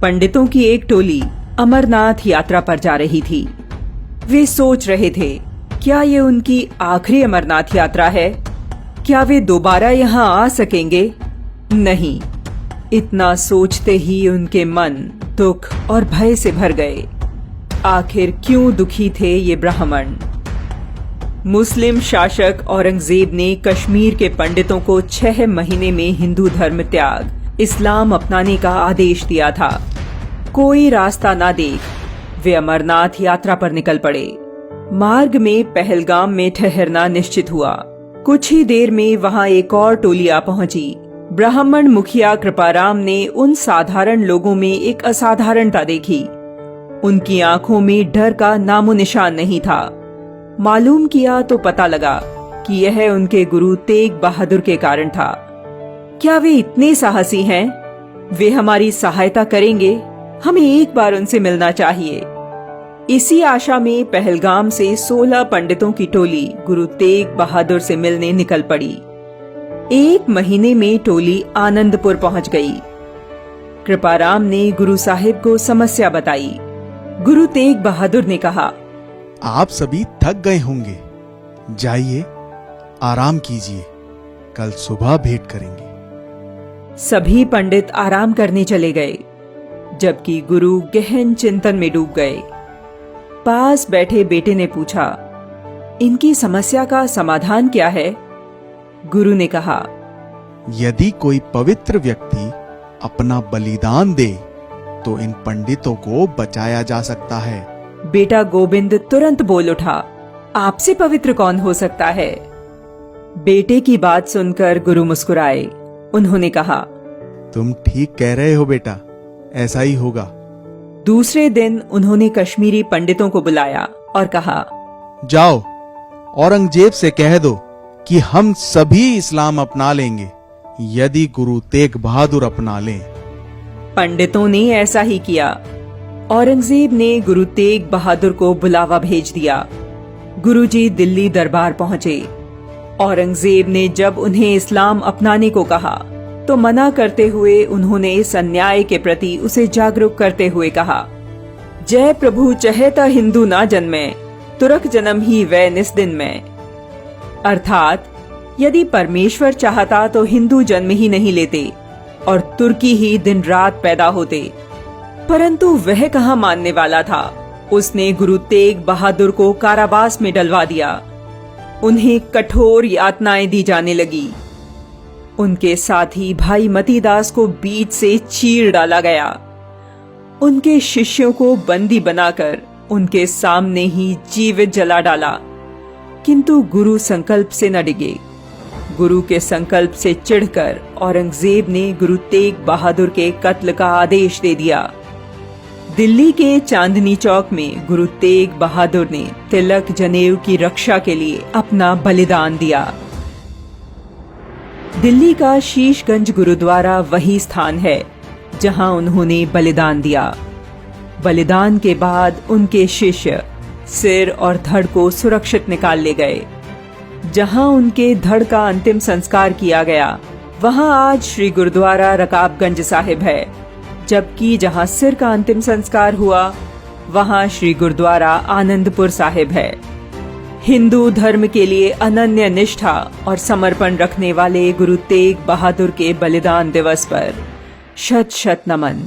पंडितों की एक टोली अमरनाथ यात्रा पर जा रही थी। वे सोच रहे थे, क्या ये उनकी आखिरी अमरनाथ यात्रा है? क्या वे दोबारा यहाँ आ सकेंगे? नहीं। इतना सोचते ही उनके मन दुख और भय से भर गए। आखिर क्यों दुखी थे ये ब्राह्मण? मुस्लिम शासक औरंगजेब ने कश्मीर के पंडितों को 6 महीने में हिंदू धर्म त्याग, इस्लाम अपनाने का आदेश दिया था। कोई रास्ता ना देख वे अमरनाथ यात्रा पर निकल पड़े। मार्ग में पहलगाम में ठहरना निश्चित हुआ। कुछ ही देर में वहां एक और टोली आ पहुंची। ब्राह्मण मुखिया कृपाराम ने उन साधारण लोगों में एक असाधारणता देखी। उनकी आंखों में डर का नामो निशान नहीं था। मालूम किया तो पता लगा कि यह उनके गुरु तेग बहादुर के कारण था। क्या वे इतने साहसी हैं? वे हमारी सहायता करेंगे? हमें एक बार उनसे मिलना चाहिए। इसी आशा में पहलगाम से 16 पंडितों की टोली गुरु तेग बहादुर से मिलने निकल पड़ी। 1 महीने में टोली आनंदपुर पहुंच गई। कृपाराम ने गुरु साहिब को समस्या बताई। गुरु तेग बहादुर ने कहा, आप सभी थक गए होंगे, जाइए आराम कीजिए, कल सुबह भेंट करेंगे। सभी पंडित आराम करने चले गए, जबकि गुरु गहन चिंतन में डूब गए। पास बैठे बेटे ने पूछा, इनकी समस्या का समाधान क्या है? गुरु ने कहा, यदि कोई पवित्र व्यक्ति अपना बलिदान दे तो इन पंडितों को बचाया जा सकता है। बेटा गोविंद तुरंत बोल उठा, आपसे पवित्र कौन हो सकता है? बेटे की बात सुनकर गुरु मुस्कुराए। उन्होंने कहा, तुम ठीक कह रहे हो बेटा, ऐसा ही होगा। दूसरे दिन उन्होंने कश्मीरी पंडितों को बुलाया और कहा, जाओ औरंगजेब से कह दो कि हम सभी इस्लाम अपना लेंगे यदि गुरु तेग बहादुर अपना लें। पंडितों ने ऐसा ही किया। औरंगजेब ने गुरु तेग बहादुर को बुलावा भेज दिया। गुरुजी दिल्ली दरबार पहुंचे। औरंगजेब ने जब उन्हें इस्लाम अपनाने को कहा तो मना करते हुए उन्होंने इस अन्याय के प्रति उसे जागरूक करते हुए कहा, जय प्रभु चहेता हिंदू ना जन्मे, तुरक जन्म ही वै निस्दिन में। अर्थात यदि परमेश्वर चाहता तो हिंदू जन्म ही नहीं लेते और तुर्की ही दिन रात पैदा होते, परंतु वह कहाँ मानने वाला था। उसने गुरु तेग बहादुर को कारावास में डलवा दिया। उन्हें कठोर यातनाएं दी जाने लगी। उनके साथी भाई मतीदास को बीच से चीर डाला गया। उनके शिष्यों को बंदी बनाकर उनके सामने ही जीवित जला डाला। किंतु गुरु संकल्प से न डिगे। गुरु के संकल्प से चिढ़कर औरंगजेब ने गुरु तेग बहादुर के कत्ल का आदेश दे दिया। दिल्ली के चांदनी चौक में गुरु तेग बहादुर ने तिलक जनेऊ की रक्षा के लिए अपना बलिदान दिया। दिल्ली का शीशगंज गुरुद्वारा वही स्थान है जहां उन्होंने बलिदान दिया। बलिदान के बाद उनके शिष्य सिर और धड़ को सुरक्षित निकाल ले गए। जहां उनके धड़ का अंतिम संस्कार किया गया, वहां आज श्री गुरुद्वारा रकाबगंज साहिब है, जबकि जहां सिर का अंतिम संस्कार हुआ, वहां श्री गुरुद्वारा आनंदपुर साहिब है। हिंदू धर्म के लिए अनन्य निष्ठा और समर्पण रखने वाले गुरु तेग बहादुर के बलिदान दिवस पर शत शत नमन।